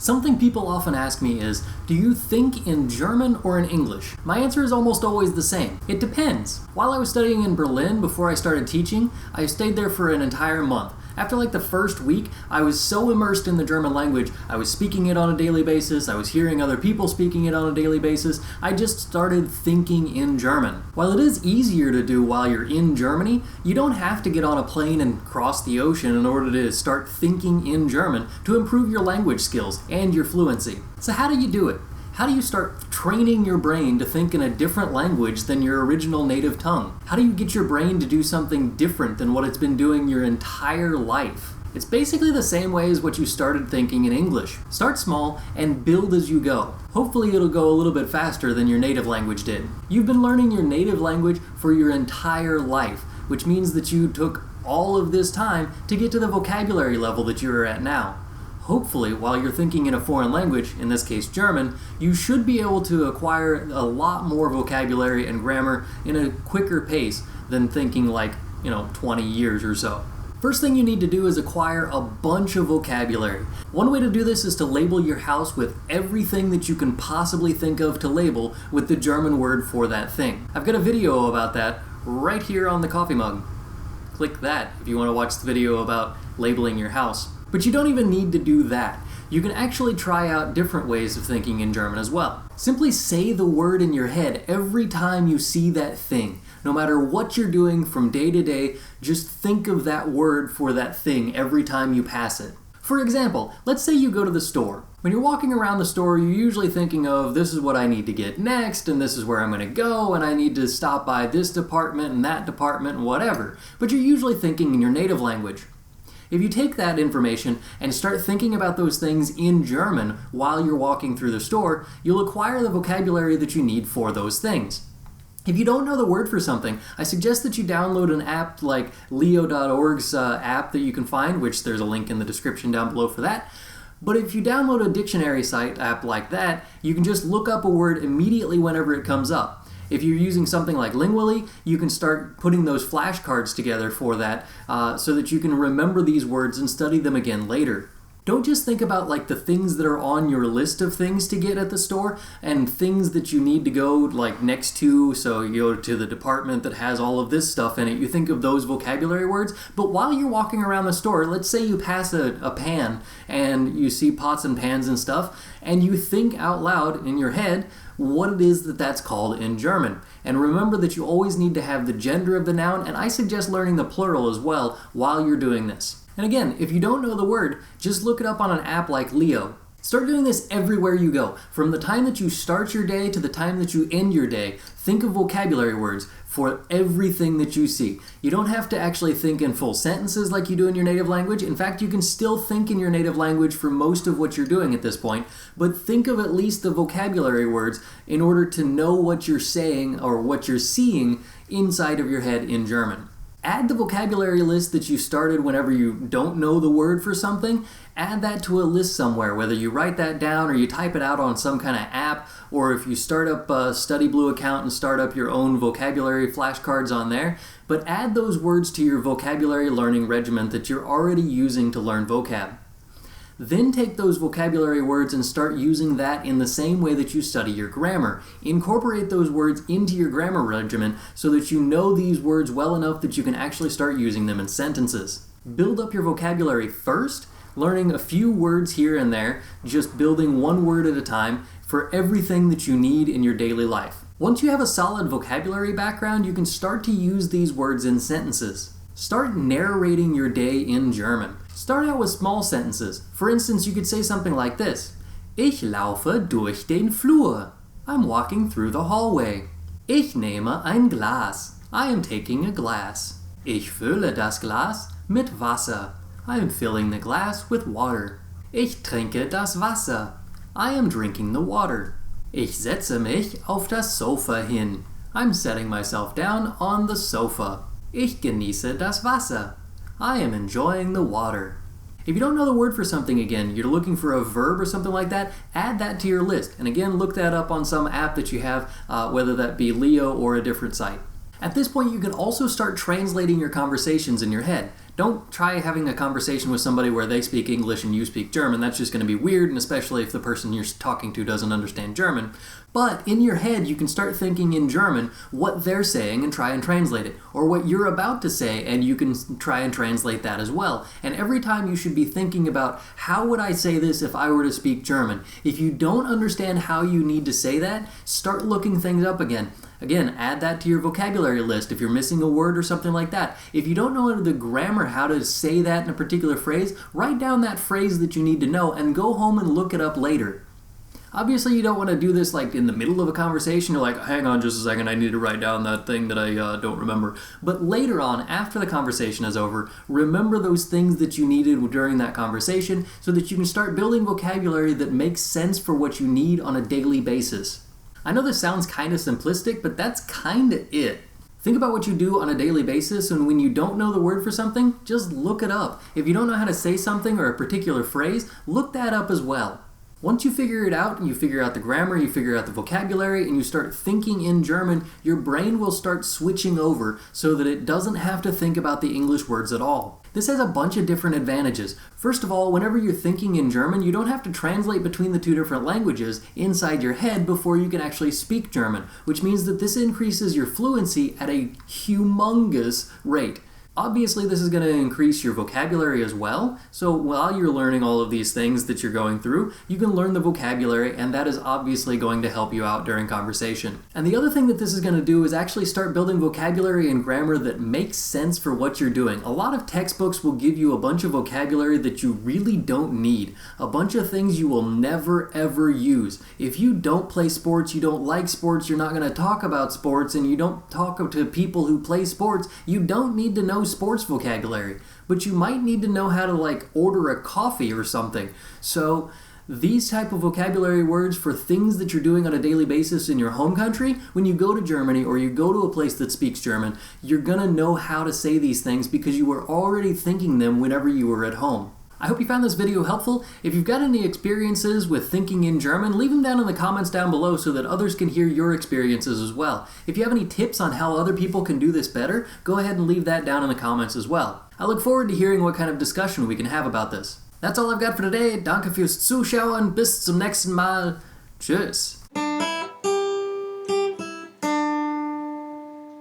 Something people often ask me is, do you think in German or in English? My answer is almost always the same. It depends. While I was studying in Berlin before I started teaching, I stayed there for an entire month. After like the first week, I was so immersed in the German language, I was speaking it on a daily basis, I was hearing other people speaking it on a daily basis, I just started thinking in German. While it is easier to do while you're in Germany, you don't have to get on a plane and cross the ocean in order to start thinking in German to improve your language skills and your fluency. So how do you do it? How do you start training your brain to think in a different language than your original native tongue? How do you get your brain to do something different than what it's been doing your entire life? It's basically the same way as what you started thinking in English. Start small and build as you go. Hopefully it'll go a little bit faster than your native language did. You've been learning your native language for your entire life, which means that you took all of this time to get to the vocabulary level that you're at now. Hopefully, while you're thinking in a foreign language, in this case German, you should be able to acquire a lot more vocabulary and grammar in a quicker pace than thinking like, 20 years or so. First thing you need to do is acquire a bunch of vocabulary. One way to do this is to label your house with everything that you can possibly think of to label with the German word for that thing. I've got a video about that right here on the coffee mug. Click that if you want to watch the video about labeling your house. But you don't even need to do that. You can actually try out different ways of thinking in German as well. Simply say the word in your head every time you see that thing. No matter what you're doing from day to day, just think of that word for that thing every time you pass it. For example, let's say you go to the store. When you're walking around the store, you're usually thinking of, this is what I need to get next, and this is where I'm going to go, and I need to stop by this department and that department and whatever. But you're usually thinking in your native language. If you take that information and start thinking about those things in German while you're walking through the store, you'll acquire the vocabulary that you need for those things. If you don't know the word for something, I suggest that you download an app like leo.org's app that you can find, which there's a link in the description down below for that. But if you download a dictionary site app like that, you can just look up a word immediately whenever it comes up. If you're using something like Lingually, you can start putting those flashcards together for that so that you can remember these words and study them again later. Don't just think about like the things that are on your list of things to get at the store and things that you need to go like next to, so you go to the department that has all of this stuff in it. You think of those vocabulary words, but while you're walking around the store, let's say you pass a pan and you see pots and pans and stuff, and you think out loud in your head what it is that's called in German. And remember that you always need to have the gender of the noun, and I suggest learning the plural as well while you're doing this. And again, if you don't know the word, just look it up on an app like Leo. Start doing this everywhere you go. From the time that you start your day to the time that you end your day, think of vocabulary words for everything that you see. You don't have to actually think in full sentences like you do in your native language. In fact, you can still think in your native language for most of what you're doing at this point, but think of at least the vocabulary words in order to know what you're saying or what you're seeing inside of your head in German. Add the vocabulary list that you started whenever you don't know the word for something. Add that to a list somewhere, whether you write that down or you type it out on some kind of app, or if you start up a Study Blue account and start up your own vocabulary flashcards on there. But add those words to your vocabulary learning regimen that you're already using to learn vocab. Then take those vocabulary words and start using that in the same way that you study your grammar. Incorporate those words into your grammar regimen so that you know these words well enough that you can actually start using them in sentences. Build up your vocabulary first, learning a few words here and there, just building one word at a time for everything that you need in your daily life. Once you have a solid vocabulary background, you can start to use these words in sentences. Start narrating your day in German. Start out with small sentences. For instance, you could say something like this. Ich laufe durch den Flur. I'm walking through the hallway. Ich nehme ein Glas. I am taking a glass. Ich fülle das Glas mit Wasser. I am filling the glass with water. Ich trinke das Wasser. I am drinking the water. Ich setze mich auf das Sofa hin. I'm setting myself down on the sofa. Ich genieße das Wasser. I am enjoying the water. If you don't know the word for something again, you're looking for a verb or something like that, add that to your list. And again, look that up on some app that you have, whether that be Leo or a different site. At this point, you can also start translating your conversations in your head. Don't try having a conversation with somebody where they speak English and you speak German. That's just going to be weird, and especially if the person you're talking to doesn't understand German. But in your head, you can start thinking in German what they're saying and try and translate it. Or what you're about to say, and you can try and translate that as well. And every time you should be thinking about, how would I say this if I were to speak German? If you don't understand how you need to say that, start looking things up again. Again, add that to your vocabulary list if you're missing a word or something like that. If you don't know the grammar, how to say that in a particular phrase, write down that phrase that you need to know and go home and look it up later. Obviously, you don't want to do this like in the middle of a conversation. You're like, hang on just a second, I need to write down that thing that I don't remember. But later on, after the conversation is over, remember those things that you needed during that conversation so that you can start building vocabulary that makes sense for what you need on a daily basis. I know this sounds kind of simplistic, but that's kind of it. Think about what you do on a daily basis, and when you don't know the word for something, just look it up. If you don't know how to say something or a particular phrase, look that up as well. Once you figure it out, and you figure out the grammar, you figure out the vocabulary, and you start thinking in German, your brain will start switching over so that it doesn't have to think about the English words at all. This has a bunch of different advantages. First of all, whenever you're thinking in German, you don't have to translate between the two different languages inside your head before you can actually speak German, which means that this increases your fluency at a humongous rate. Obviously, this is going to increase your vocabulary as well, so while you're learning all of these things that you're going through, you can learn the vocabulary, and that is obviously going to help you out during conversation. And the other thing that this is going to do is actually start building vocabulary and grammar that makes sense for what you're doing. A lot of textbooks will give you a bunch of vocabulary that you really don't need, a bunch of things you will never ever use. If you don't play sports, you don't like sports, you're not going to talk about sports, and you don't talk to people who play sports, you don't need to know sports vocabulary, but you might need to know how to order a coffee or something. So these type of vocabulary words for things that you're doing on a daily basis in your home country, when you go to Germany or you go to a place that speaks German, you're gonna know how to say these things because you were already thinking them whenever you were at home. I hope you found this video helpful. If you've got any experiences with thinking in German, leave them down in the comments down below so that others can hear your experiences as well. If you have any tips on how other people can do this better, go ahead and leave that down in the comments as well. I look forward to hearing what kind of discussion we can have about this. That's all I've got for today. Danke fürs Zuschauen. Bis zum nächsten Mal. Tschüss.